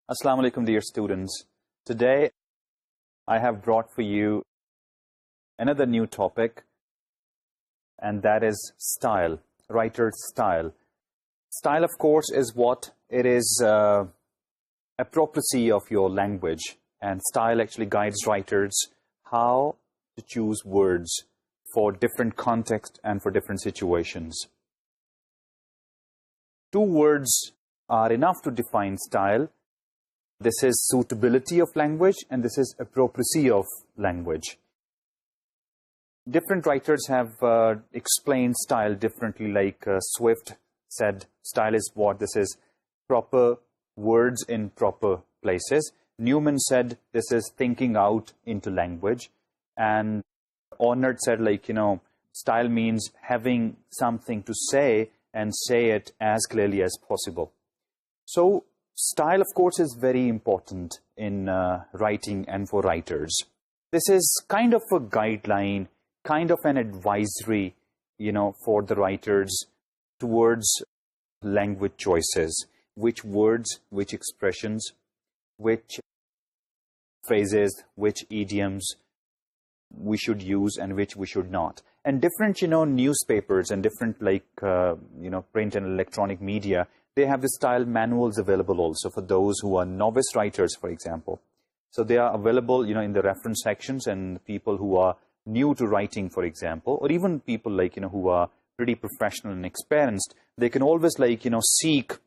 Assalamu alaikum, dear students. Today, I have brought for you another new topic, and that is style, writer's style. Style, of course, is what it is appropriacy of your language, and style actually guides writers how to choose words for different contexts and for different situations. Two words are enough to define style. This is suitability of language, and this is appropriacy of language. Different writers have explained style differently, like Swift said, style is what? This is proper words in proper places. Newman said, this is thinking out into language. And Ornard said, style means having something to say and say it as clearly as possible. So, style, of course, is very important in writing and for writers. This is kind of a guideline, kind of an advisory, for the writers towards language choices. Which words, which expressions, which phrases, which idioms we should use and which we should not. And different, newspapers and different, print and electronic media, they have the style manuals available also for those who are novice writers, for example. So they are available, in the reference sections, and people who are new to writing, for example, or even people who are pretty professional and experienced, they can always seek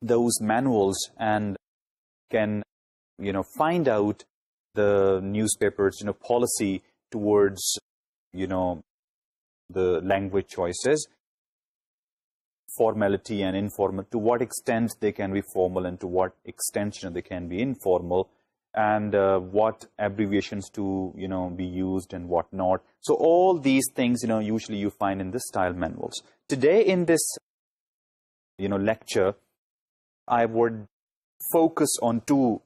those manuals and can, find out the newspaper's, policy towards, the language choices, formality and informal, to what extent they can be formal and to what extent they can be informal, and what abbreviations to be used and what not. So all these things usually you find in the style manuals. Today in this lecture, I would focus on two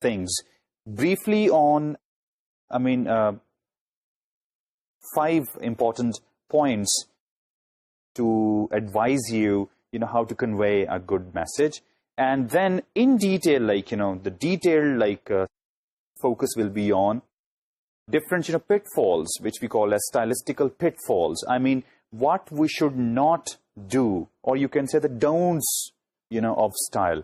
things briefly on 5 important points to advise you, how to convey a good message. And then in detail, the detailed, focus will be on different, pitfalls, which we call as stylistical pitfalls. What we should not do, or you can say the don'ts, of style.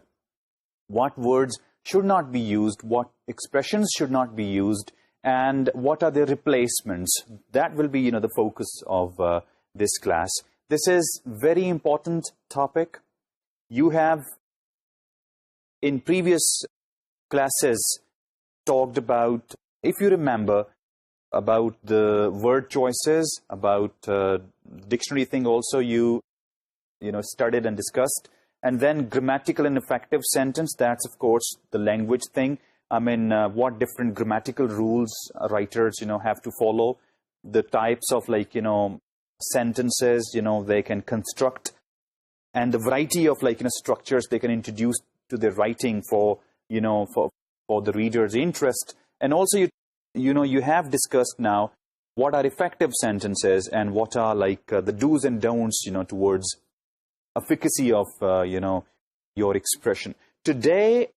What words should not be used, what expressions should not be used, and what are the replacements. That will be, the focus of this class. This is very important topic. You have, in previous classes, talked about, if you remember, about the word choices, about dictionary thing also you studied and discussed. And then grammatical and effective sentence, that's, of course, the language thing. What different grammatical rules writers, have to follow. The types of, sentences, they can construct, and the variety of structures they can introduce to their writing for for the reader's interest. And also you have discussed now what are effective sentences and what are the do's and don'ts towards efficacy of your expression. Today,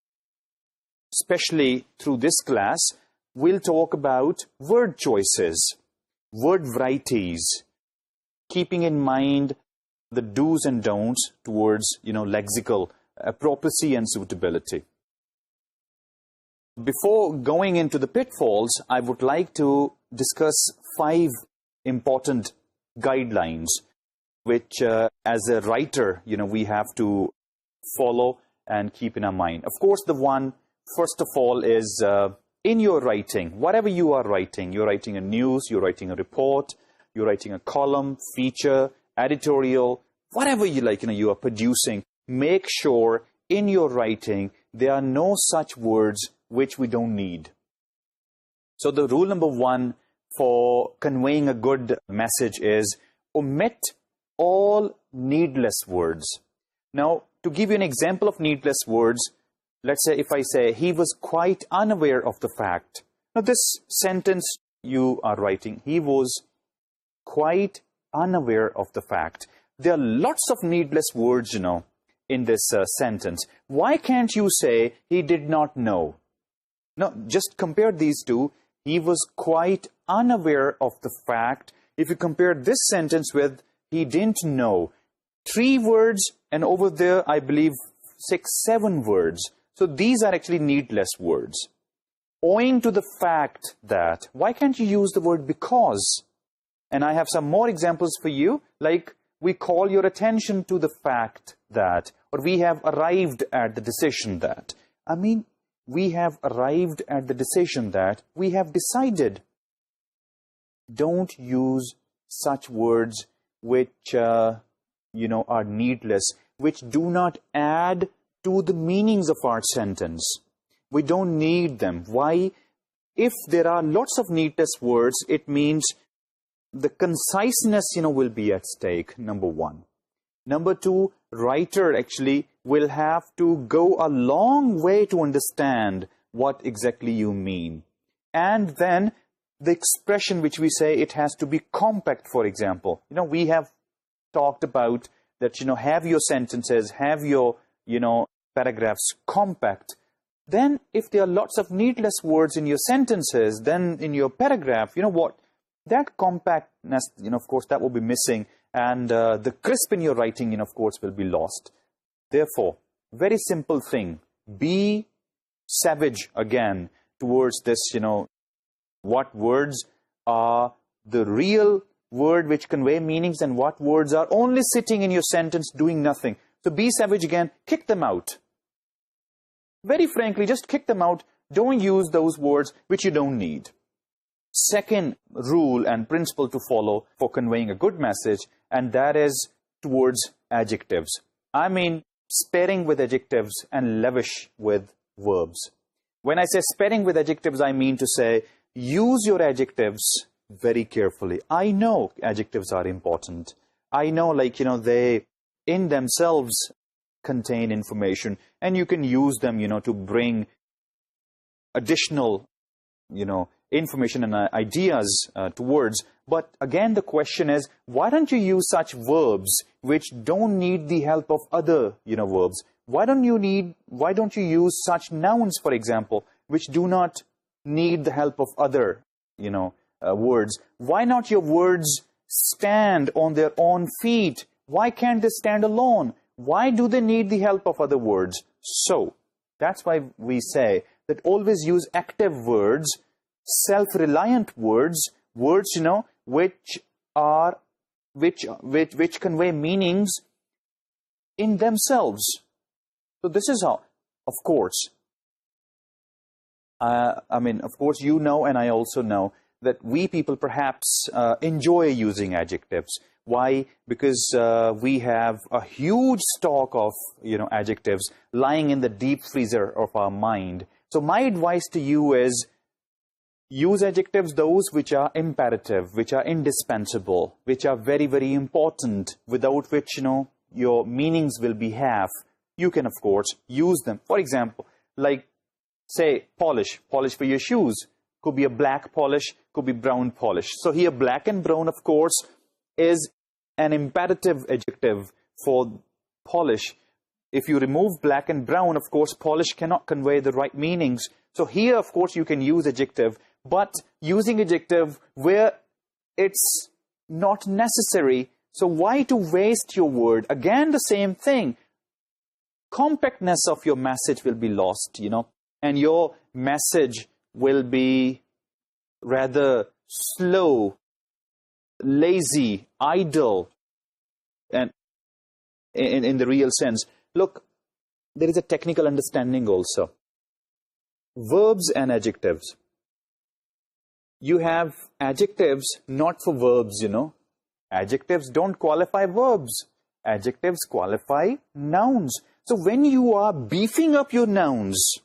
especially through this class, we'll talk about word choices, word varieties, keeping in mind the do's and don'ts towards, lexical appropriacy and suitability. Before going into the pitfalls, I would like to discuss 5 important guidelines which, as a writer, we have to follow and keep in our mind. Of course, the one, first of all, is in your writing, whatever you are writing, you're writing a news, you're writing a report, you're writing a column, feature, editorial, whatever you are producing, make sure in your writing there are no such words which we don't need. So the rule number 1 for conveying a good message is omit all needless words. Now, to give you an example of needless words, let's say if I say, he was quite unaware of the fact. Now, this sentence you are writing, he was quite unaware of the fact. There are lots of needless words, in this sentence. Why can't you say, he did not know? No, just compare these two. He was quite unaware of the fact. If you compare this sentence with, he didn't know. 3 words, and over there, I believe, 6, 7 words. So these are actually needless words. Owing to the fact that, why can't you use the word because? And I have some more examples for you, like we call your attention to the fact that, or we have arrived at the decision that. I mean, we have arrived at the decision that, we have decided. Don't use such words which, are needless, which do not add to the meanings of our sentence. We don't need them. Why? If there are lots of needless words, it means the conciseness, will be at stake, number 1. Number 2, writer actually will have to go a long way to understand what exactly you mean. And then the expression which we say, it has to be compact, for example. We have talked about that, have your sentences, have your, paragraphs compact. Then if there are lots of needless words in your sentences, then in your paragraph, what? That compactness, of course, that will be missing. And the crisp in your writing, of course, will be lost. Therefore, very simple thing. Be savage again towards this, what words are the real word which convey meanings and what words are only sitting in your sentence doing nothing. So be savage again. Kick them out. Very frankly, just kick them out. Don't use those words which you don't need. Second rule and principle to follow for conveying a good message, and that is towards adjectives. I mean, sparing with adjectives and lavish with verbs. When I say sparing with adjectives, I mean to say, use your adjectives very carefully. I know adjectives are important. I know, they in themselves contain information, and you can use them, to bring additional, information and ideas towards. But again, the question is, why don't you use such verbs which don't need the help of other, verbs? Why don't you use such nouns, for example, which do not need the help of other, words? Why not your words stand on their own feet? Why can't they stand alone? Why do they need the help of other words? So, that's why we say that always use active words, self-reliant words, words, which convey meanings in themselves. So this is how, of course, of course, and I also know that we people perhaps enjoy using adjectives. Why? Because we have a huge stock of, adjectives lying in the deep freezer of our mind. So my advice to you is, use adjectives, those which are imperative, which are indispensable, which are very, very important, without which, your meanings will be half. You can, of course, use them. For example, like, say, polish for your shoes. Could be a black polish, could be brown polish. So here, black and brown, of course, is an imperative adjective for polish. If you remove black and brown, of course, polish cannot convey the right meanings. So here, of course, you can use adjective, but using adjective where it's not necessary. So why to waste your word? Again, the same thing. Compactness of your message will be lost, and your message will be rather slow, lazy, idle, and in the real sense. Look, there is a technical understanding also. Verbs and adjectives. You have adjectives not for verbs, Adjectives don't qualify verbs. Adjectives qualify nouns. So when you are beefing up your nouns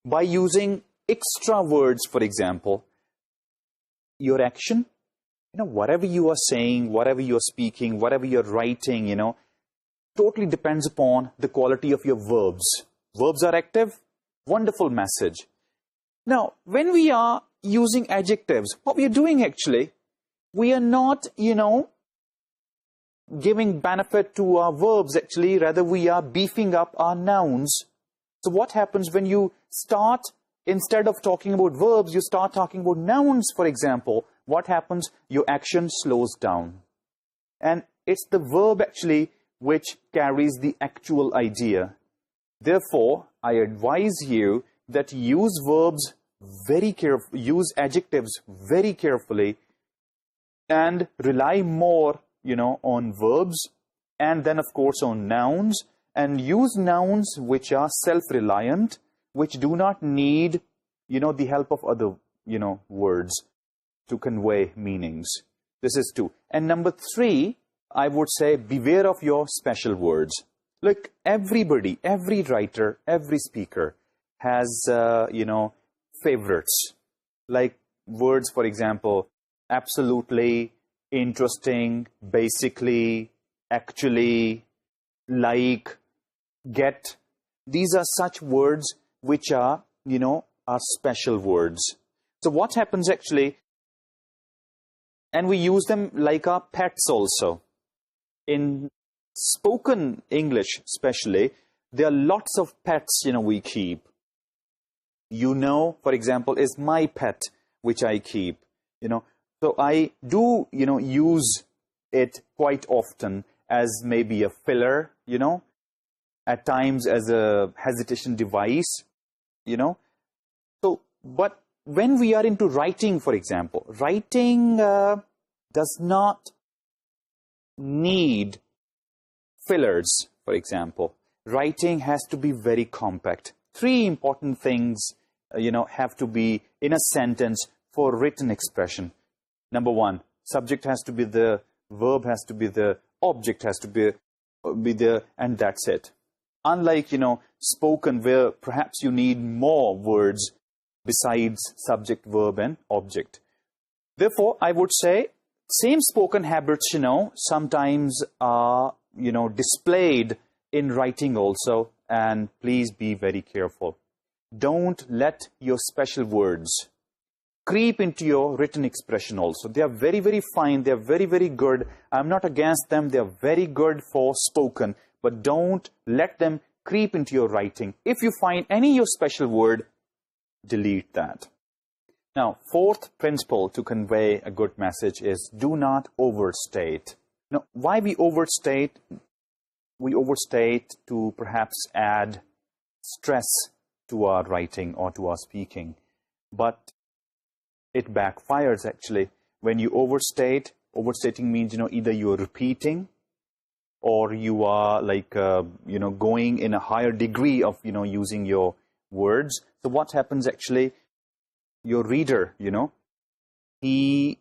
by using extra words, for example, your action, whatever you are saying, whatever you are speaking, whatever you're writing, totally depends upon the quality of your verbs. Verbs are active, wonderful message. Now, when we are using adjectives, what we are doing actually, we are not, giving benefit to our verbs, actually. Rather, we are beefing up our nouns. So what happens when you start, instead of talking about verbs, you start talking about nouns, for example? What happens? Your action slows down. And it's the verb, actually, which carries the actual idea. Therefore, I advise you that use verbs very carefully, use adjectives very carefully, and rely more, on verbs, and then, of course, on nouns, and use nouns which are self-reliant, which do not need, the help of other, words to convey meanings. This is 2. And number 3, I would say, beware of your special words. Look, everybody, every writer, every speaker has, favorites. Like words, for example, absolutely, interesting, basically, actually, like, get. These are such words which are, are special words. So what happens, actually, and we use them like our pets also. In spoken English, especially, there are lots of pets, we keep. For example, is my pet, which I keep, So I do, use it quite often as maybe a filler, at times as a hesitation device, So, but when we are into writing, for example, writing does not need fillers, for example. Writing has to be very compact. 3 important things, have to be in a sentence for written expression. Number 1, subject has to be there, verb has to be there, object has to be there, and that's it. Unlike, spoken, where perhaps you need more words besides subject, verb, and object. Therefore, I would say, same spoken habits, sometimes are, displayed in writing also, and please be very careful. Don't let your special words creep into your written expression also. They are very, very fine. They are very, very good. I'm not against them. They are very good for spoken, but don't let them creep into your writing. If you find any your special word, delete that. Now, 4th principle to convey a good message is do not overstate. Now, why we overstate? We overstate to perhaps add stress to our writing or to our speaking. But it backfires, actually. When you overstate, overstating means, either you are repeating or you are like, going in a higher degree of, using your words. So what happens, actually? Your reader, he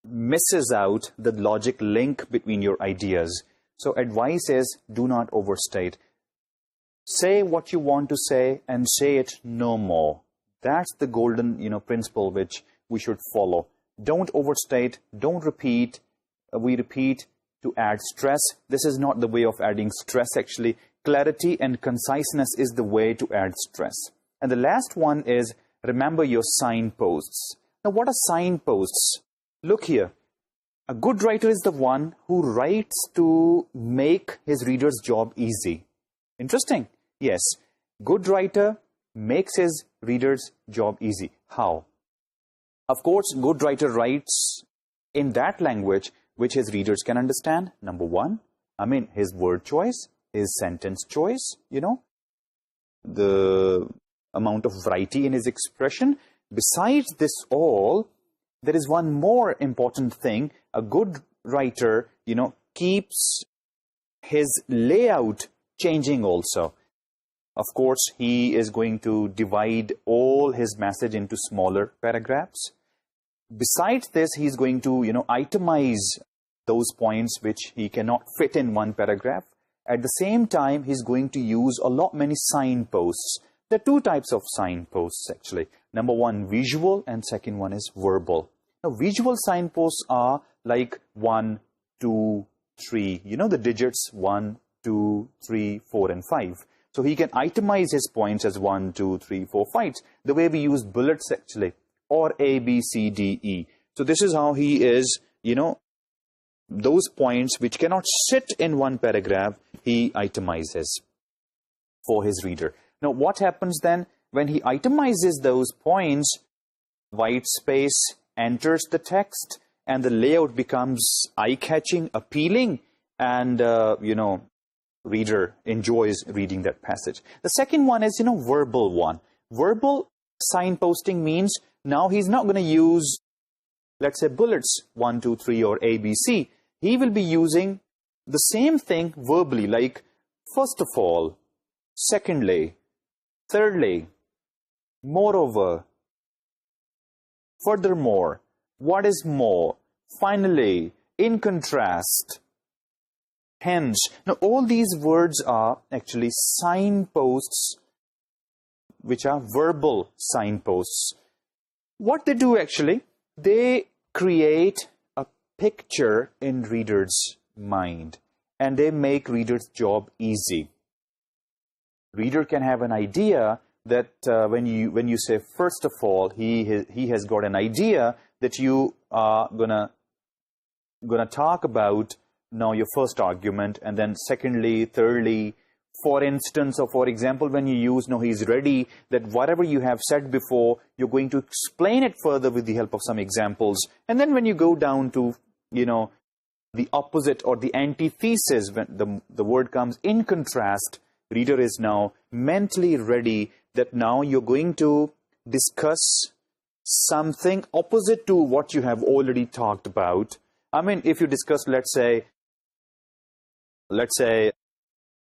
misses out the logic link between your ideas. So advice is, do not overstate. Say what you want to say and say it no more. That's the golden, principle which we should follow. Don't overstate, don't repeat. We repeat to add stress. This is not the way of adding stress, actually. Clarity and conciseness is the way to add stress. And the last one is, remember your signposts. Now, what are signposts? Look here. A good writer is the one who writes to make his reader's job easy. Interesting. Yes. Good writer makes his reader's job easy. How? Of course, good writer writes in that language which his readers can understand. Number 1, his word choice, his sentence choice, the amount of variety in his expression. Besides this all, there is one more important thing. A good writer, keeps his layout changing also. Of course, he is going to divide all his message into smaller paragraphs. Besides this, he's going to, itemize those points which he cannot fit in one paragraph. At the same time, he's going to use many signposts. There are 2 types of signposts, actually. Number 1, visual, and second one is verbal. Now, visual signposts are like 1, 2, 3. The digits 1, 2, 3, 4, and 5. So he can itemize his points as 1, 2, 3, 4, 5. The way we use bullets, actually, or A, B, C, D, E. So this is how he is, those points which cannot sit in one paragraph, he itemizes for his reader. Now, what happens then? When he itemizes those points, white space enters the text, and the layout becomes eye-catching, appealing, and, reader enjoys reading that passage. The second one is, verbal one. Verbal signposting means now he's not going to use, let's say, bullets, 1, 2, 3, or A, B, C. He will be using the same thing verbally, like, first of all, secondly, thirdly, moreover, furthermore, what is more, finally, in contrast, hence. Now, all these words are actually signposts, which are verbal signposts. What they do actually, they create a picture in reader's mind, and they make reader's job easy. Reader can have an idea that when you say first of all, he has got an idea that you are gonna talk about now your first argument, and then secondly, thirdly, for instance, or for example, when you use no, he's ready, that whatever you have said before, you're going to explain it further with the help of some examples. And then when you go down to, the opposite or the antithesis, when the word comes in contrast, reader is now mentally ready that now you're going to discuss something opposite to what you have already talked about. I mean, if you discuss, let's say,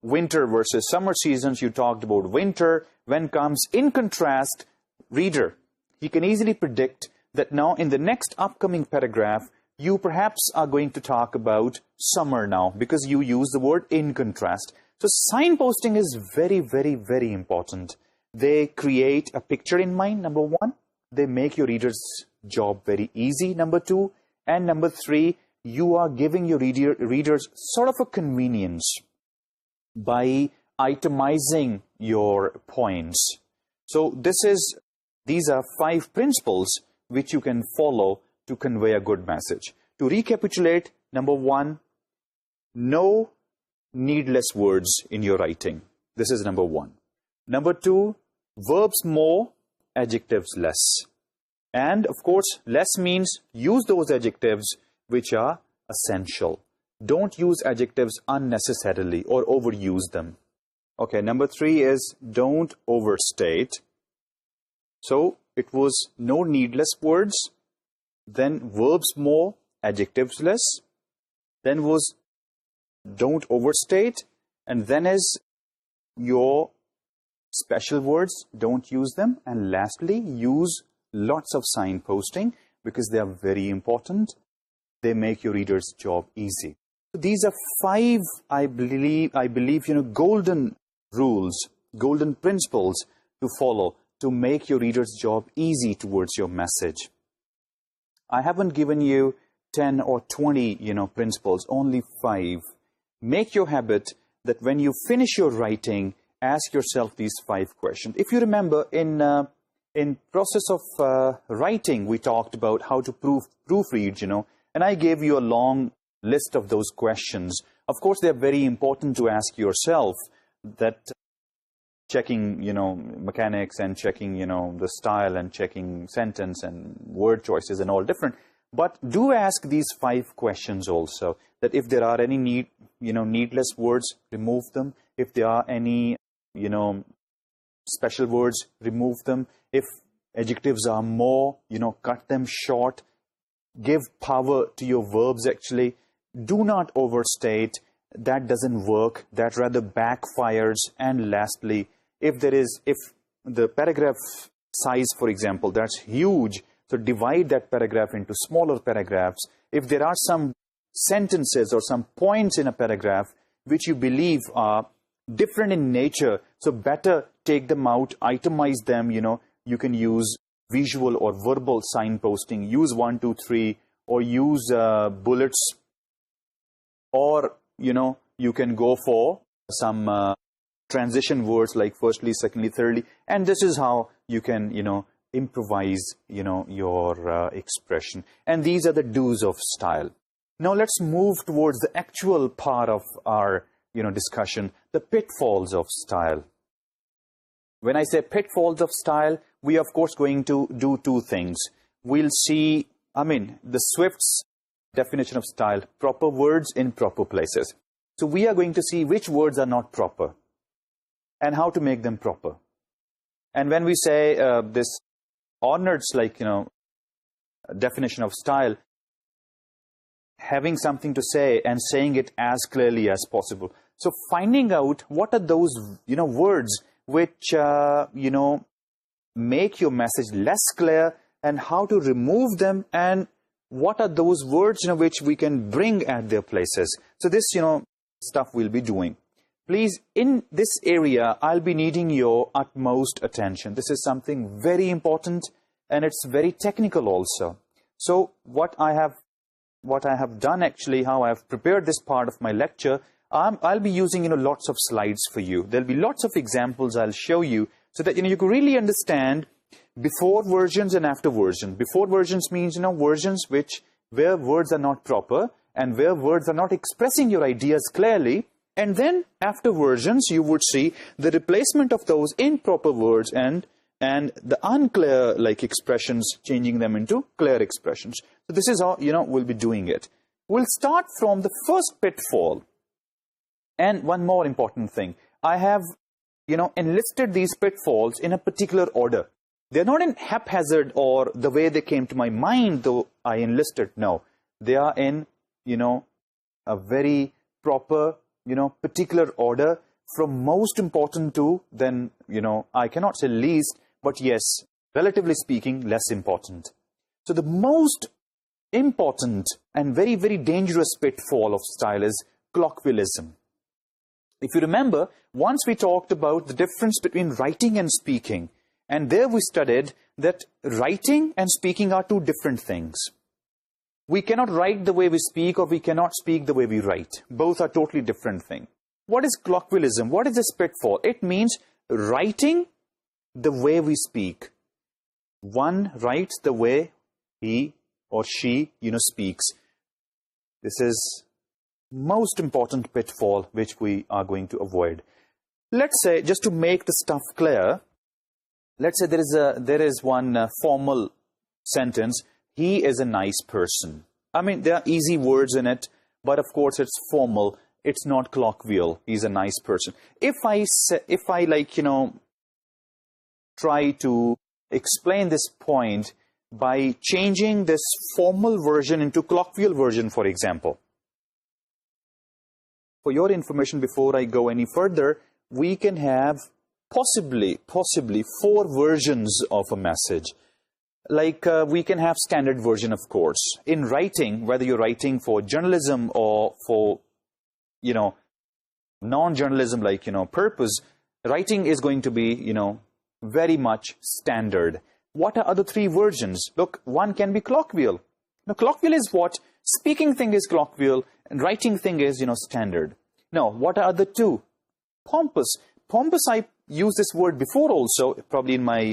winter versus summer seasons, you talked about winter. When comes in contrast, reader, he can easily predict that now in the next upcoming paragraph, you perhaps are going to talk about summer now, because you use the word in contrast. So signposting is very, very, very important. They create a picture in mind, number one. They make your reader's job very easy, number two. And number three, you are giving your readers sort of a convenience by itemizing your points. So these are 5 principles which you can follow to convey a good message. To recapitulate, number 1, no needless words in your writing. This is number 1. Number 2, verbs more, adjectives less. And of course, less means use those adjectives which are essential. Don't use adjectives unnecessarily or overuse them. Okay, number 3 is don't overstate. So it was no needless words, then verbs more, adjectives less, then was don't overstate, and then is your special words, don't use them, and lastly, use lots of signposting because they are very important. They make your reader's job easy. These are 5, I believe, golden rules, golden principles to follow to make your reader's job easy towards your message. I haven't given you 10 or 20, principles, only 5. Make your habit that when you finish your writing, ask yourself these 5 questions. If you remember, in process of writing, we talked about how to proofread, and I gave you a long list of those questions. Of course, they're very important to ask yourself, that checking, mechanics and checking, the style and checking sentence and word choices and all different. But do ask these 5 questions also, that if there are any needless words, remove them. If there are any, special words, remove them. If adjectives are more, cut them short. Give power to your verbs, actually. Do not overstate. That doesn't work. That rather backfires. And lastly, if the paragraph size, for example, that's huge, so divide that paragraph into smaller paragraphs. If there are some sentences or some points in a paragraph which you believe are different in nature, so better take them out, itemize them, you can use visual or verbal signposting, use 1, 2, 3, or use bullets, or, you can go for some transition words like firstly, secondly, thirdly, and this is how you can, improvise, your expression. And these are the do's of style. Now let's move towards the actual part of our, discussion, the pitfalls of style. When I say pitfalls of style, we are, of course, going to do two things. We'll see, the Swift's definition of style, proper words in proper places. So we are going to see which words are not proper and how to make them proper. And when we say this Arnold's, definition of style, having something to say and saying it as clearly as possible. So finding out what are those, words which, make your message less clear, and how to remove them, and what are those words, which we can bring at their places. So this, stuff we'll be doing. Please, in this area, I'll be needing your utmost attention. This is something very important, and it's very technical also. So what I have done actually, how I've prepared this part of my lecture, I'll be using, lots of slides for you. There'll be lots of examples I'll show you, so that, you can really understand before versions and after versions. Before versions means, versions where words are not proper and where words are not expressing your ideas clearly. And then after versions, you would see the replacement of those improper words and the unclear expressions, changing them into clear expressions. So this is how, we'll be doing it. We'll start from the first pitfall. And one more important thing. I have, enlisted these pitfalls in a particular order. They're not in haphazard or the way they came to my mind, though I enlisted. No, they are in, a very proper, particular order, from most important to then, I cannot say least, but yes, relatively speaking, less important. So the most important and very, very dangerous pitfall of style is colloquialism. If you remember, once we talked about the difference between writing and speaking, and there we studied that writing and speaking are two different things. We cannot write the way we speak, or we cannot speak the way we write. Both are totally different things. What is colloquialism? What is this pitfall? It means writing the way we speak. One writes the way he or she, speaks. This is most important pitfall which we are going to avoid. Let's say, just to make the stuff clear, let's say there is one formal sentence, he is a nice person. There are easy words in it, but of course it's formal, it's not colloquial. He's a nice person. If I try to explain this point by changing this formal version into colloquial version, for example. For your information, before I go any further, we can have possibly 4 versions of a message. We can have standard version, of course. In writing, whether you're writing for journalism or for, non-journalism, purpose, writing is going to be, very much standard. What are other 3 versions? Look, one can be colloquial. Now, colloquial is what? Speaking thing is colloquial, and writing thing is, standard. Now, what are the 2? Pompous. Pompous, I used this word before also, probably in my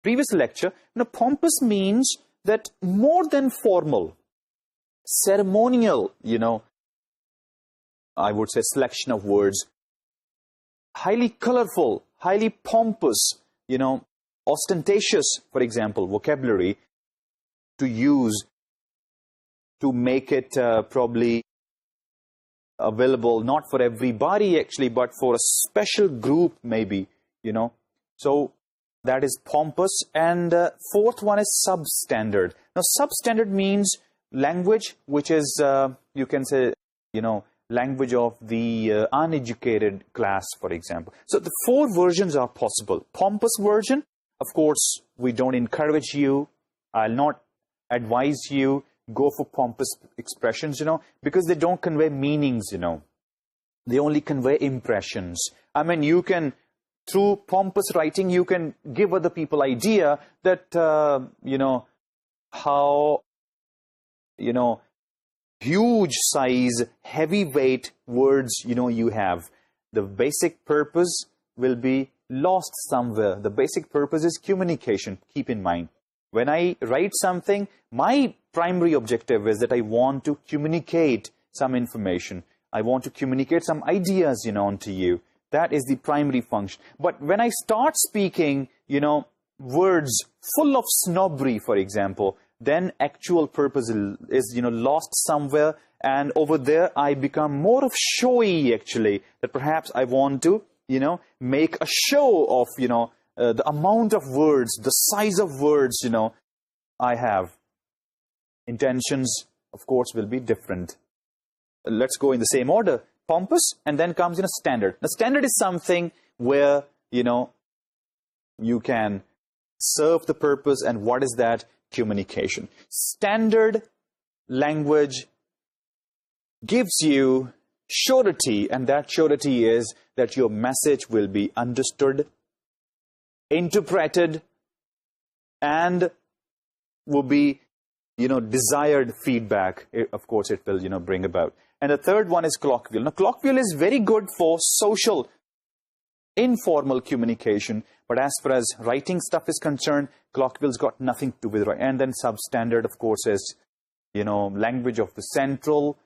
previous lecture. Now, pompous means that more than formal, ceremonial, I would say selection of words, highly colorful, highly pompous, ostentatious, for example, vocabulary to use to make it probably available not for everybody actually, but for a special group maybe, So that is pompous. And 4th one is substandard. Now, substandard means language which is, you can say, language of the uneducated class, for example. So the 4 versions are possible. Pompous version, of course, we don't encourage you. I'll not advise you go for pompous expressions, because they don't convey meanings, They only convey impressions. You can, through pompous writing, you can give other people idea that, how, huge size, heavyweight words, you have. The basic purpose will be lost somewhere. The basic purpose is communication, keep in mind. When I write something, my primary objective is that I want to communicate some information. I want to communicate some ideas, onto you. That is the primary function. But when I start speaking, words full of snobbery, for example, then actual purpose is, lost somewhere. And over there, I become more of showy, actually, that perhaps I want to, make a show of, the amount of words, the size of words, I have. Intentions, of course, will be different. Let's go in the same order. Pompous, and then comes, standard. Now, standard is something where, you can serve the purpose, and what is that? Communication. Standard language gives you surety, and that surety is that your message will be understood, interpreted, and will be, desired feedback. Of course, it will, bring about. And the third one is colloquial. Now, colloquial is very good for social, informal communication, but as far as writing stuff is concerned, colloquial's got nothing to do with writing. And then substandard, of course, is, language of the central.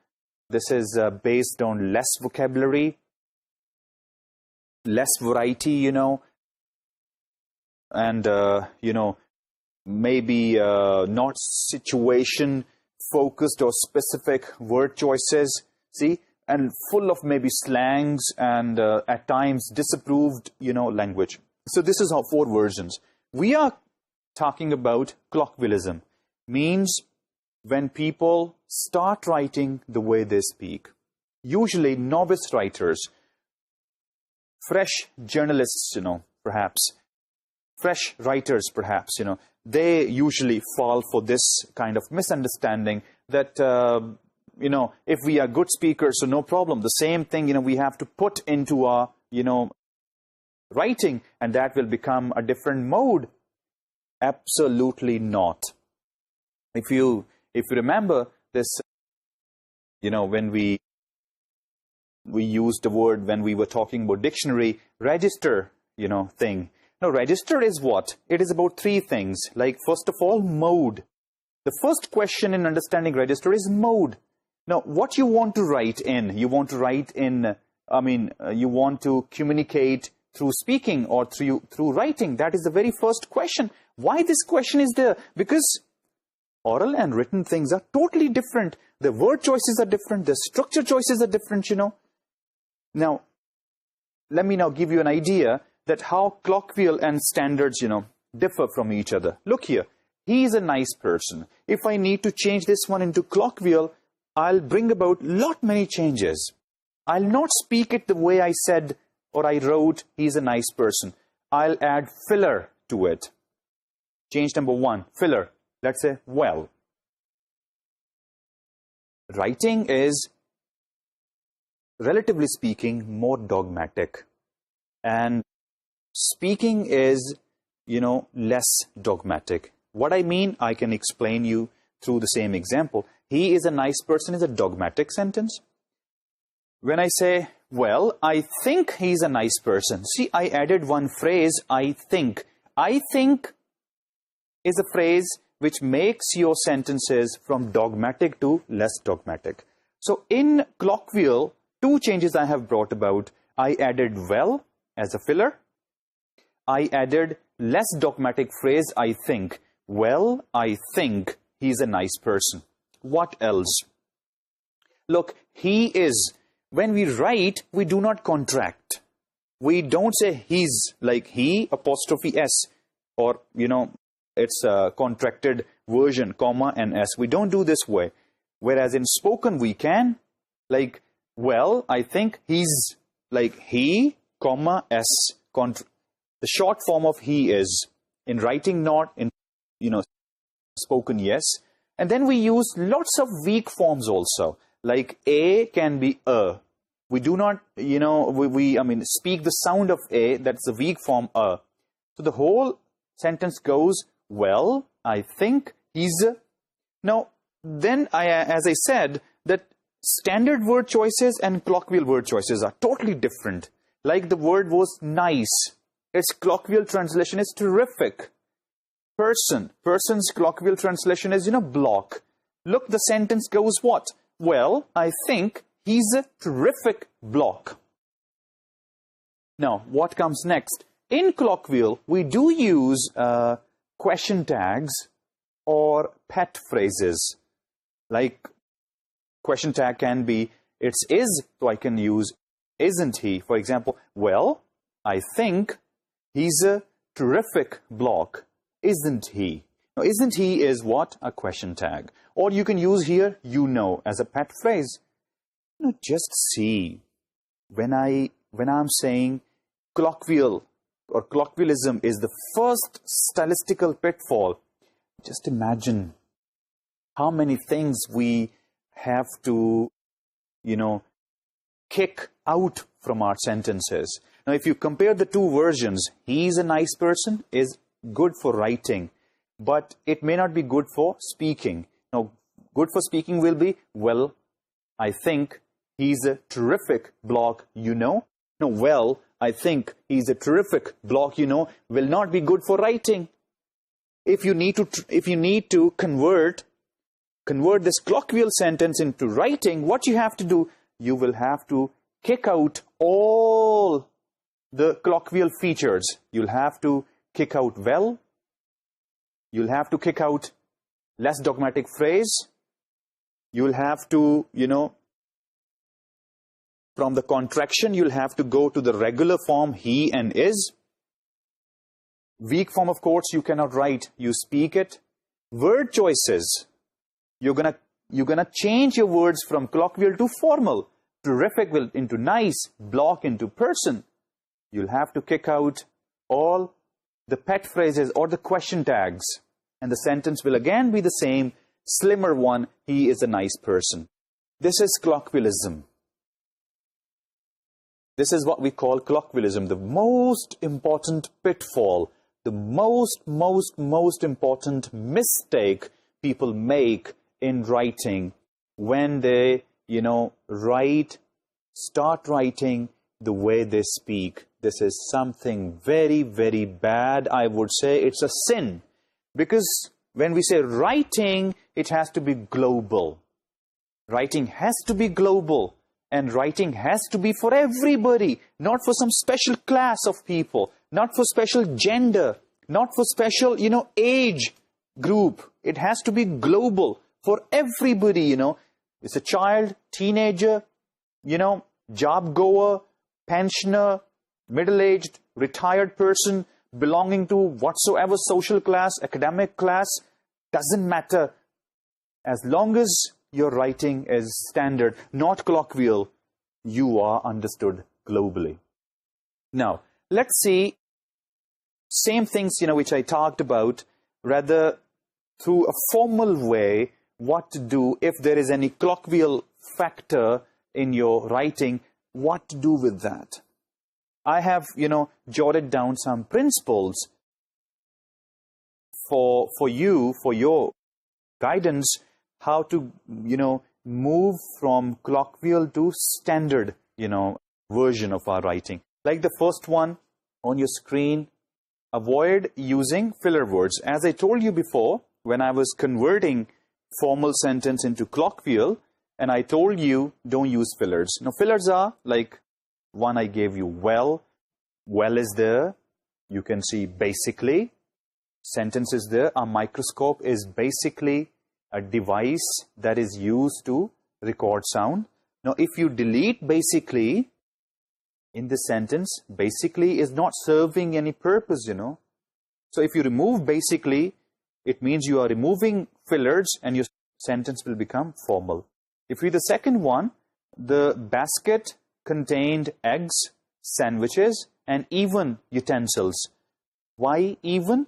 This is based on less vocabulary, less variety, and, maybe not situation-focused or specific word choices, see, and full of maybe slangs and at times disapproved, language. So this is our 4 versions. We are talking about colloquialism, means when people start writing the way they speak. Usually novice writers, fresh journalists, perhaps, fresh writers, perhaps, they usually fall for this kind of misunderstanding that, if we are good speakers, so no problem. The same thing, we have to put into our, writing, and that will become a different mode. Absolutely not. If you remember this, when we used the word, when we were talking about dictionary, register, thing. Now, register is what? It is about 3 things. Like, first of all, mode. The first question in understanding register is mode. Now, what you want to write in? You want to write in, you want to communicate through speaking or through writing. That is the very first question. Why this question is there? Because oral and written things are totally different. The word choices are different. The structure choices are different, Now, let me now give you an idea that how colloquial and standards, differ from each other. Look here. He is a nice person. If I need to change this one into colloquial, I'll bring about many changes. I'll not speak it the way I said or I wrote, he's a nice person. I'll add filler to it. Change number 1, filler. Let's say, well. Writing is, relatively speaking, more dogmatic. And speaking is, less dogmatic. What I mean, I can explain you through the same example. He is a nice person is a dogmatic sentence. When I say, well, I think he's a nice person. See, I added one phrase, I think. I think is a phrase which makes your sentences from dogmatic to less dogmatic. So in colloquial, 2 changes I have brought about. I added well as a filler. I added less dogmatic phrase, I think. Well, I think he's a nice person. What else? Look, he is. When we write, we do not contract. We don't say he's, like he, apostrophe S, or, it's a contracted version, comma and S. We don't do this way. Whereas in spoken, we can, like, well, I think he's, like he, comma, S, the short form of he is. In writing, not. In, spoken, yes. And then we use lots of weak forms also. Like A can be a. We do not, speak the sound of A. That's the weak form a. So the whole sentence goes, well, I think he's a. Now, then, as I said, that standard word choices and colloquial word choices are totally different. Like the word was nice. Its colloquial translation is terrific. Person. Person's colloquial translation is, block. Look, the sentence goes what? Well, I think he's a terrific block. Now, what comes next? In colloquial, we do use question tags or pet phrases. Like, question tag can be, it's is, so I can use isn't he. For example, well, I think he's a terrific block. Isn't he? Now, isn't he is what? A question tag. Or you can use here, as a pet phrase. Just see, when I'm saying colloquial or colloquialism is the first stylistical pitfall, just imagine how many things we have to, kick out from our sentences. Now, if you compare the two versions, he's a nice person is good for writing, but it may not be good for speaking. Now, good for speaking will be, well, I think he's a terrific block, Now, well, I think he's a terrific block, will not be good for writing. If you need to convert this colloquial sentence into writing, what you have to do, you will have to kick out all the colloquial features. You'll have to kick out well. You'll have to kick out less dogmatic phrase. You'll have to, from the contraction, you'll have to go to the regular form, he and is. Weak form, of course, you cannot write. You speak it. Word choices. You're gonna change your words from colloquial to formal. Terrific will into nice. Block into person. You'll have to kick out all the pet phrases or the question tags. And the sentence will again be the same, slimmer one, he is a nice person. This is colloquialism. This is what we call colloquialism, the most important pitfall, the most important mistake people make in writing when they, start writing the way they speak. This is something very, very bad. I would say it's a sin. Because when we say writing, it has to be global. Writing has to be global. And writing has to be for everybody, not for some special class of people, not for special gender, not for special, age group. It has to be global for everybody, It's a child, teenager, job goer, pensioner, middle-aged, retired person, belonging to whatsoever social class, academic class, doesn't matter. As long as your writing is standard, not colloquial, you are understood globally. Now, let's see same things, which I talked about, rather through a formal way, what to do if there is any colloquial factor in your writing, what to do with that. I have, jotted down some principles for you, for your guidance, how to, move from colloquial to standard, version of our writing. Like the first one on your screen, avoid using filler words. As I told you before, when I was converting formal sentence into colloquial, and I told you don't use fillers. Now, fillers are like one I gave you, well is there. You can see basically. Sentence is there. A microscope is basically a device that is used to record sound. Now, if you delete basically in the sentence, basically is not serving any purpose, So, if you remove basically, it means you are removing fillers and your sentence will become formal. If you the second one, the basket contained eggs, sandwiches, and even utensils. Why even?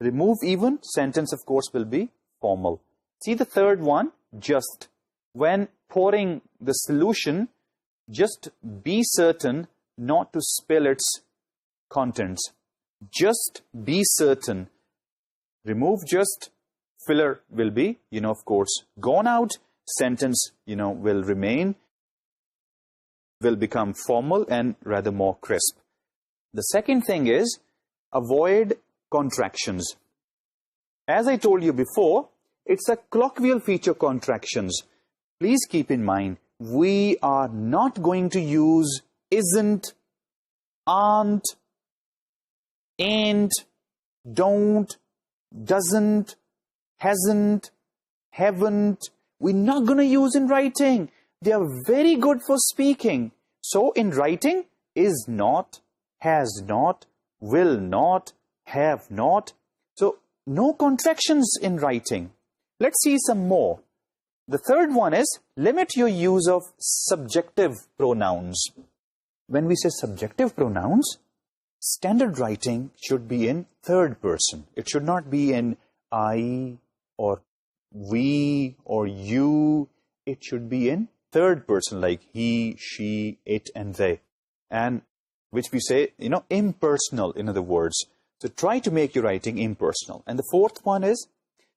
Remove even, sentence of course will be formal. See the third one, just. When pouring the solution, just be certain not to spill its contents. Just be certain. Remove just, filler will be, of course, gone out. Sentence, will remain, will become formal and rather more crisp. The second thing is, avoid contractions. As I told you before, it's a colloquial feature contractions. Please keep in mind, we are not going to use isn't, aren't, ain't, don't, doesn't, hasn't, haven't. We're not going to use in writing. They are very good for speaking. So in writing, is not, has not, will not, have not. So no contractions in writing. Let's see some more. The third one is limit your use of subjective pronouns. When we say subjective pronouns, standard writing should be in third person. It should not be in I or we or you. It should be in third person, like he, she, it, and they. And which we say, impersonal, in other words. So try to make your writing impersonal. And the fourth one is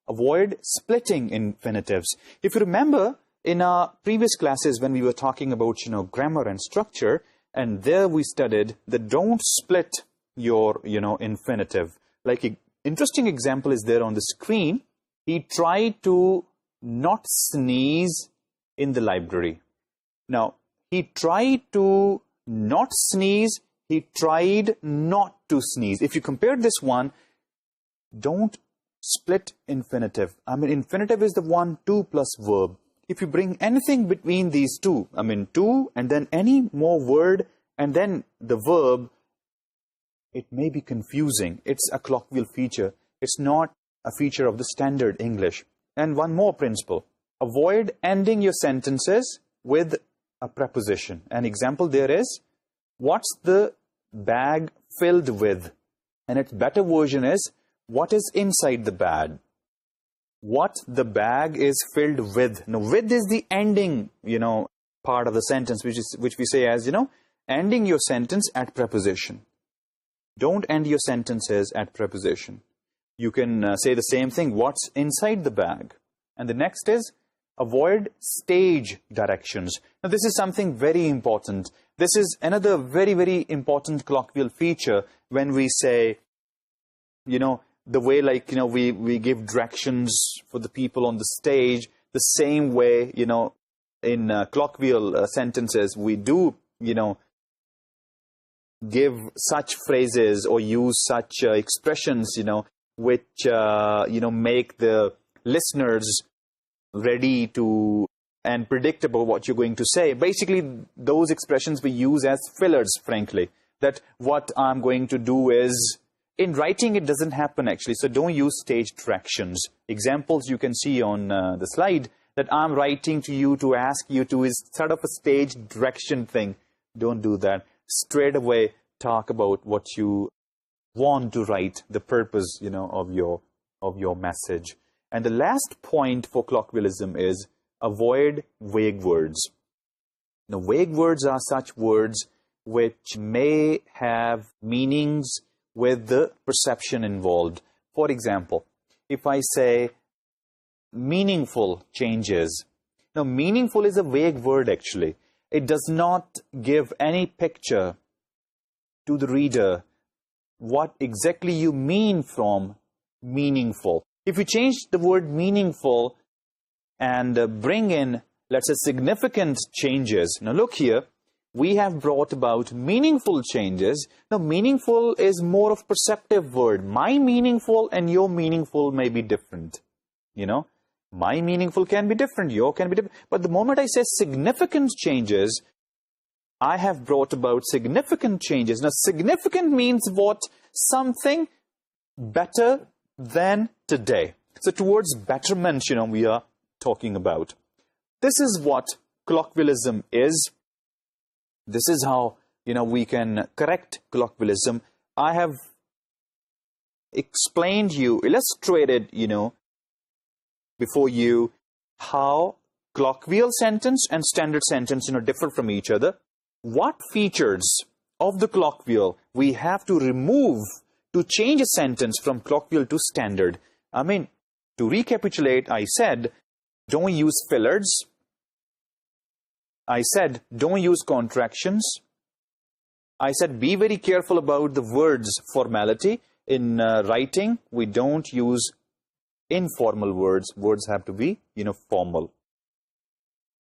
avoid splitting infinitives. If you remember, in our previous classes when we were talking about, grammar and structure, and there we studied that don't split your, infinitive. Like an interesting example is there on the screen. He tried to not sneeze in the library. Now, he tried to not sneeze. He tried not to sneeze. If you compare this one, don't split infinitive. Infinitive is the 1, 2 plus verb. If you bring anything between these two, two and then any more word and then the verb, it may be confusing. It's a colloquial feature. It's not a feature of the standard English. And one more principle. Avoid ending your sentences with a preposition. An example there is, what's the bag filled with? And its better version is, what is inside the bag? What the bag is filled with. Now, with is the ending, part of the sentence, which we say as, ending your sentence at preposition. Don't end your sentences at preposition. You can say the same thing, what's inside the bag. And the next is, avoid stage directions. Now, this is something very important. This is another very, very important colloquial feature when we say, the way we give directions for the people on the stage, the same way, in colloquial sentences, we do, give such phrases or use such expressions, which, make the listeners ready to and predictable what you're going to say. Basically, those expressions we use as fillers, frankly, that what I'm going to do is, in writing, it doesn't happen, actually. So don't use stage directions. Examples you can see on the slide that I'm writing to you to ask you to is sort of a stage direction thing. Don't do that. Straight away, talk about what you want to write, the purpose, of your message. And the last point for colloquialism is avoid vague words. Now, vague words are such words which may have meanings with the perception involved. For example, if I say meaningful changes. Now, meaningful is a vague word, actually. It does not give any picture to the reader what exactly you mean from meaningful. If you change the word meaningful and bring in, let's say, significant changes. Now, look here. We have brought about meaningful changes. Now, meaningful is more of perceptive word. My meaningful and your meaningful may be different. My meaningful can be different. Your can be different. But the moment I say significant changes, I have brought about significant changes. Now, significant means what? Something better than today. So, towards betterment, we are talking about. This is what colloquialism is. This is how, we can correct colloquialism. I have explained you, illustrated, before you how colloquial sentence and standard sentence, differ from each other. What features of the colloquial we have to remove to change a sentence from colloquial to standard. To recapitulate, I said, don't use fillers. I said, don't use contractions. I said, be very careful about the words formality. In writing, we don't use informal words, words have to be, formal.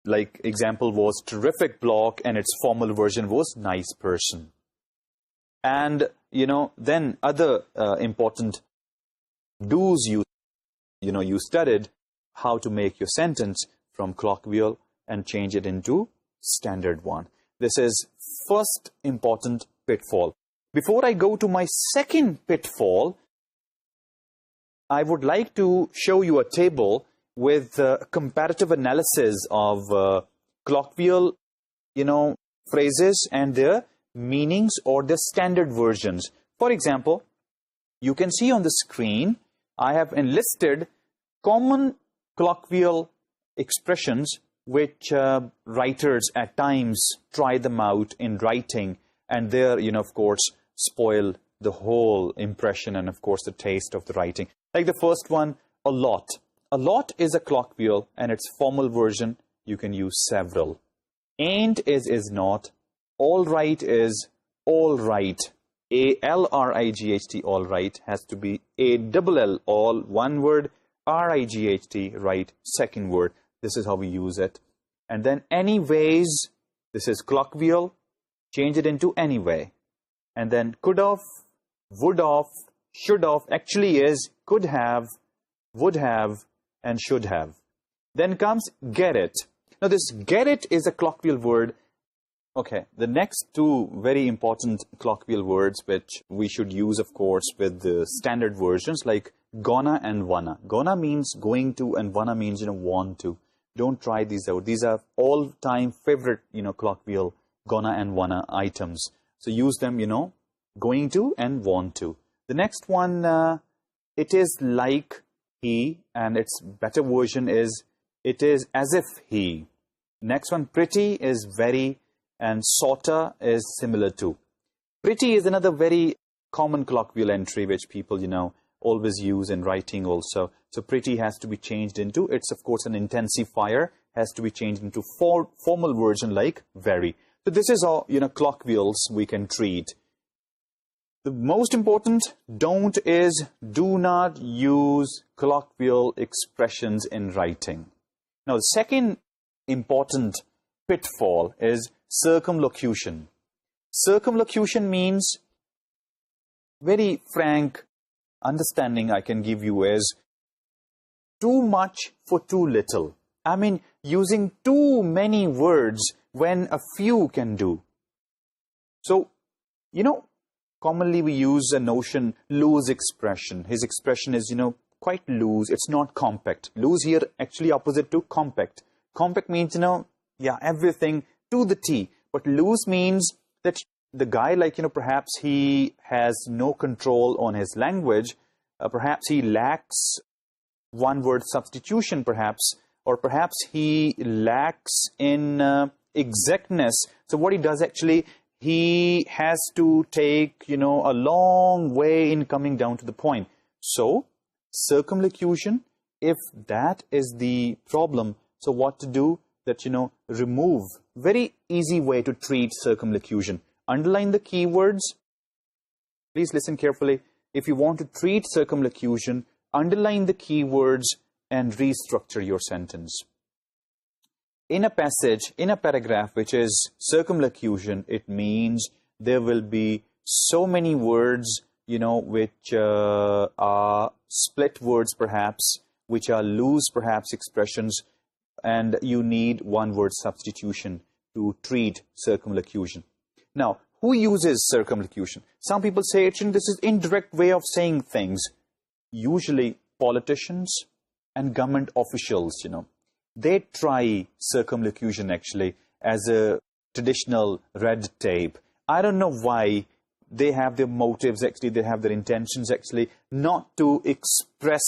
Like example was terrific block, and its formal version was nice person. And, then other important do's you studied how to make your sentence from colloquial and change it into standard one. This is first important pitfall. Before I go to my second pitfall, I would like to show you a table with comparative analysis of colloquial, phrases and their meanings or the standard versions. For example, you can see on the screen, I have enlisted common colloquial expressions which writers at times try them out in writing, and there, of course, spoil the whole impression and, of course, the taste of the writing. Like the first one, a lot. A lot is a colloquial, and its formal version, you can use several. Ain't is not. All right is all right. A-L-R-I-G-H-T, all right, has to be A-double-L, all, one word, R-I-G-H-T, right, second word. This is how we use it. And then anyways, this is colloquial, change it into anyway. And then could have, would have, should have, actually is could have, would have, and should have. Then comes get it. Now this get it is a colloquial word. Okay, the next two very important colloquial words which we should use, of course, with the standard versions, like gonna and wanna. Gonna means going to, and wanna means, want to. Don't try these out. These are all-time favorite, colloquial gonna and wanna items. So use them, going to and want to. The next one, it is like he, and its better version is it is as if he. Next one, pretty is very, and sorta is similar to. Pretty is another very common colloquial entry which people, always use in writing also. So pretty has to be changed into, it's of course an intensifier, has to be changed into formal version like very. So this is all, colloquials we can treat. The most important don't is do not use colloquial expressions in writing. Now the second important pitfall is circumlocution. Circumlocution means, very frank understanding I can give you is too much for too little. I mean, using too many words when a few can do. So, commonly we use a notion, loose expression. His expression is, quite loose. It's not compact. Loose here actually opposite to compact. Compact means, everything to the T. But loose means that the guy, perhaps he has no control on his language. Perhaps he lacks one-word substitution, perhaps. Or perhaps he lacks in exactness. So what he does actually, he has to take, a long way in coming down to the point. So, circumlocution, if that is the problem, so what to do? That, remove. Very easy way to treat circumlocution. Underline the keywords. Please listen carefully. If you want to treat circumlocution, underline the keywords and restructure your sentence. In a passage, in a paragraph which is circumlocution, it means there will be so many words, which are split words perhaps, which are loose perhaps expressions, and you need one-word substitution to treat circumlocution. Now, who uses circumlocution? Some people say this is indirect way of saying things. Usually politicians and government officials, they try circumlocution actually as a traditional red tape. I don't know why. They have their motives actually, they have their intentions actually, not to express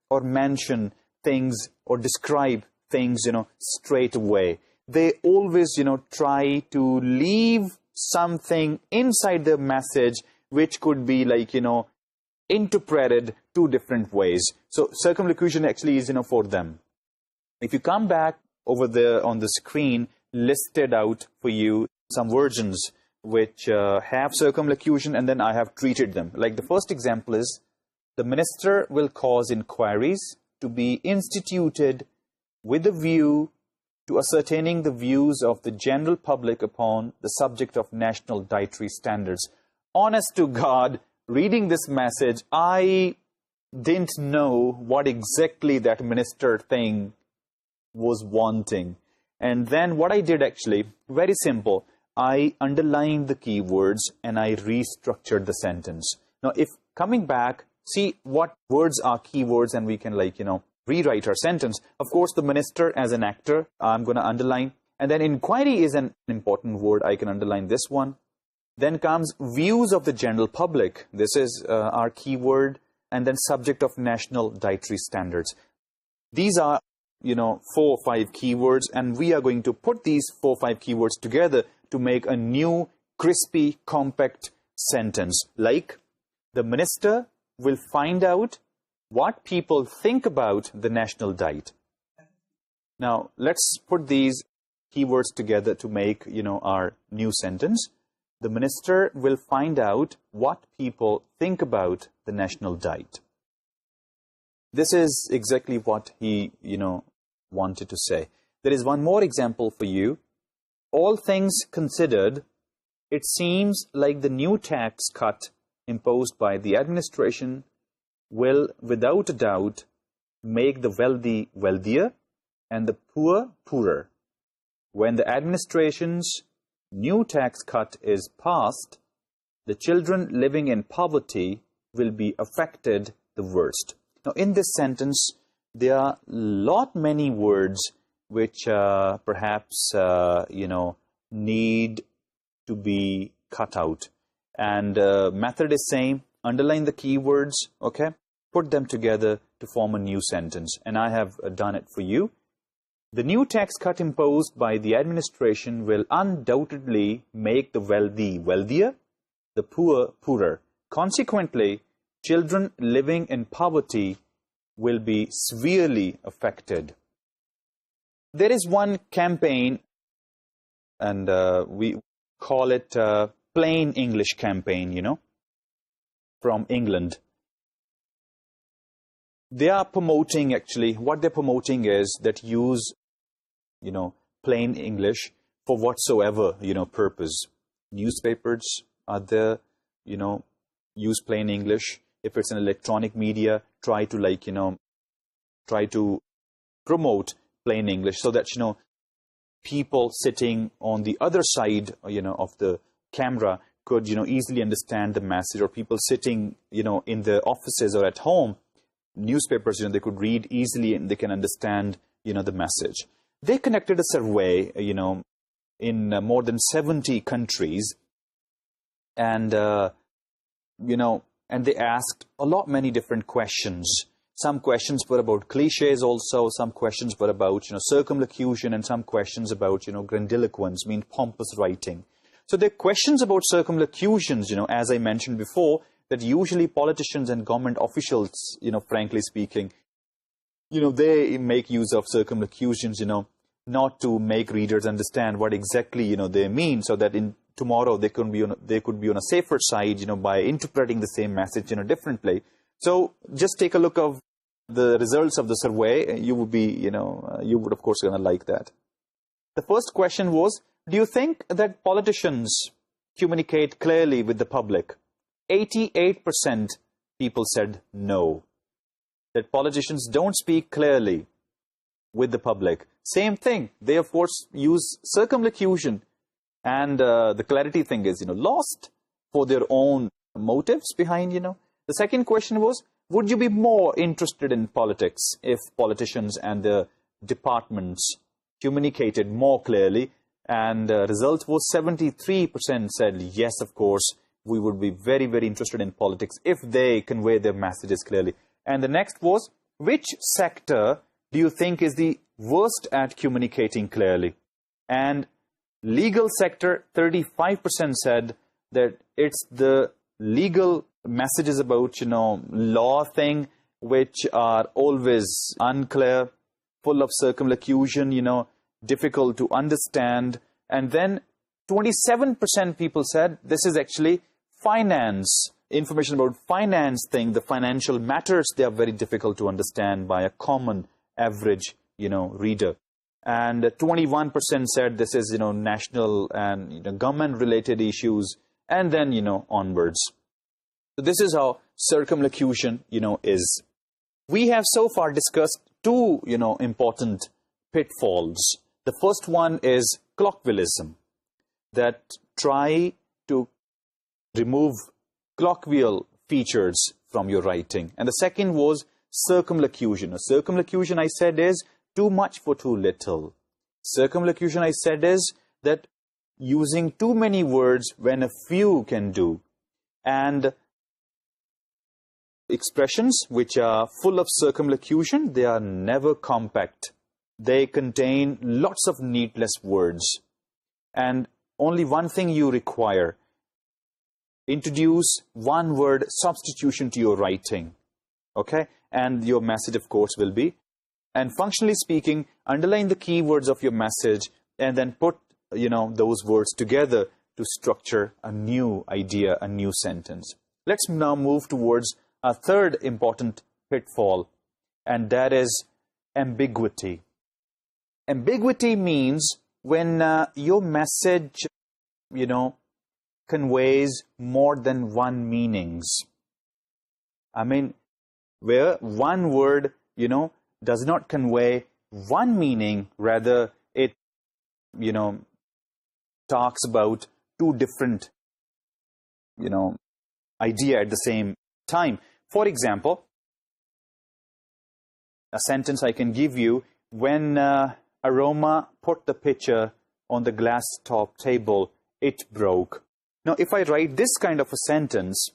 or mention things or describe things, straight away. They always, try to leave something inside the message which could be interpreted two different ways. So circumlocution actually is, for them. If you come back over there on the screen, listed out for you some versions which have circumlocution, and then I have treated them. Like the first example is, the minister will cause inquiries to be instituted with a view to ascertaining the views of the general public upon the subject of national dietary standards. Honest to God, reading this message, I didn't know what exactly that minister thing was wanting. And then what I did actually, very simple, I underlined the keywords and I restructured the sentence. Now, if coming back, see what words are keywords and we can rewrite our sentence. Of course, the minister as an actor, I'm going to underline. And then inquiry is an important word. I can underline this one. Then comes views of the general public. This is our keyword. And then subject of national dietary standards. These are, 4 or 5 keywords. And we are going to put these 4 or 5 keywords together to make a new, crispy, compact sentence. Like, the minister will find out what people think about the national diet. Now, let's put these keywords together to make, our new sentence. The minister will find out what people think about the national diet. This is exactly what he, wanted to say. There is one more example for you. All things considered, it seems like the new tax cut imposed by the administration will, without a doubt, make the wealthy wealthier and the poor poorer. When the administration's new tax cut is passed, the children living in poverty will be affected the worst. Now, in this sentence, there are many words which perhaps, need to be cut out. And method is same. Underline the keywords, okay? Put them together to form a new sentence. And I have done it for you. The new tax cut imposed by the administration will undoubtedly make the wealthy wealthier, the poor poorer. Consequently, children living in poverty will be severely affected. There is one campaign, and we call it Plain English campaign, from England. They are promoting, actually, what they're promoting is that use, plain English for whatsoever, purpose. Newspapers are there, use plain English. If it's an electronic media, try to promote plain English so that, people sitting on the other side, of the camera could, easily understand the message, or people sitting, in the offices or at home, newspapers, they could read easily and they can understand, the message. They conducted a survey, in more than 70 countries, and, and they asked many different questions. Some questions were about cliches also, some questions were about, circumlocution, and some questions about, grandiloquence, mean pompous writing. So the questions about circumlocutions, as I mentioned before, that usually politicians and government officials, frankly speaking, they make use of circumlocutions, not to make readers understand what exactly, they mean, so that in tomorrow they could be on a safer side, by interpreting the same message, differently. So just take a look of the results of the survey. You would be, you would of course gonna like that. The first question was, do you think that politicians communicate clearly with the public? 88% people said no, that politicians don't speak clearly with the public. Same thing, they of course use circumlocution, and the clarity thing is, lost for their own motives behind, The second question was, would you be more interested in politics if politicians and the departments communicated more clearly? And the result was 73% said, yes, of course, we would be very, very interested in politics if they convey their messages clearly. And the next was, which sector do you think is the worst at communicating clearly? And legal sector, 35% said that it's the legal messages about, law thing, which are always unclear, full of circumlocution, difficult to understand. And then 27% people said this is actually finance, information about finance thing, the financial matters, they are very difficult to understand by a common average, reader. And 21% said this is, national and, government-related issues, and then, onwards. So this is how circumlocution, is. We have so far discussed two, important pitfalls. The first one is colloquialism, that try to remove colloquial features from your writing. And the second was circumlocution. A circumlocution, I said, is too much for too little. Circumlocution, I said, is that using too many words when a few can do. And expressions which are full of circumlocution, they are never compact. They contain lots of needless words. And only one thing you require: introduce one word substitution to your writing. Okay? And your message, of course, will be. And functionally speaking, underline the keywords of your message and then put, those words together to structure a new idea, a new sentence. Let's now move towards a third important pitfall, and that is ambiguity. Ambiguity means when your message, conveys more than one meanings. I mean, where one word, does not convey one meaning, rather it, talks about two different, idea at the same time. For example, a sentence I can give you: when Aroma put the pitcher on the glass top table, it broke. Now, if I write this kind of a sentence,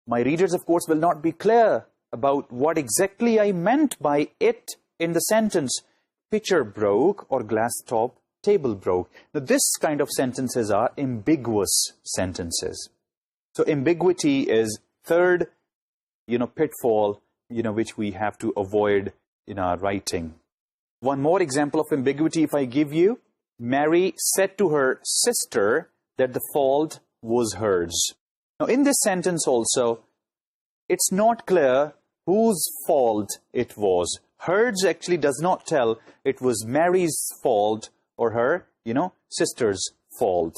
my readers, of course, will not be clear about what exactly I meant by it in the sentence. Pitcher broke or glass top table broke. Now, this kind of sentences are ambiguous sentences. So, ambiguity is third, pitfall, which we have to avoid in our writing. One more example of ambiguity if I give you: Mary said to her sister that the fault was hers. Now, in this sentence also, it's not clear whose fault it was. Hers actually does not tell it was Mary's fault or her, sister's fault.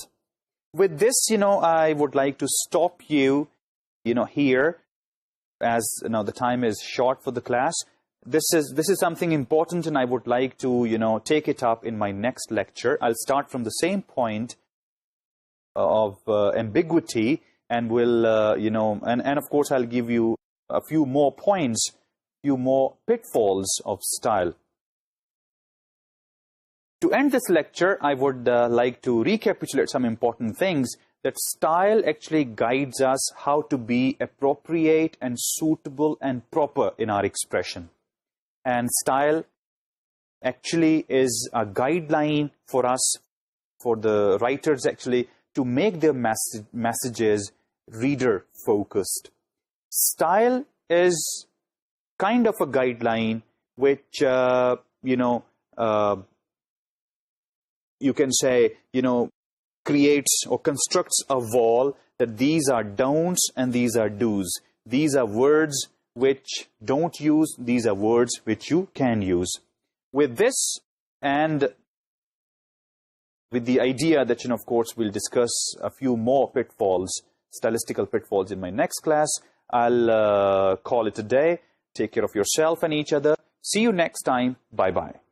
With this, I would like to stop you, here, as the time is short for the class. This is something important, and I would like to, take it up in my next lecture. I'll start from the same point of ambiguity, and will, and of course, I'll give you a few more points, few more pitfalls of style. To end this lecture, I would like to recapitulate some important things, that style actually guides us how to be appropriate and suitable and proper in our expression. And style actually is a guideline for us, for the writers actually, to make their messages reader-focused. Style is kind of a guideline which, you can say, creates or constructs a wall, that these are don'ts and these are do's. These are words which don't use, these are words which you can use. With this, and with the idea that, of course, we'll discuss a few more pitfalls, stylistical pitfalls in my next class, I'll call it a day. Take care of yourself and each other. See you next time. Bye-bye.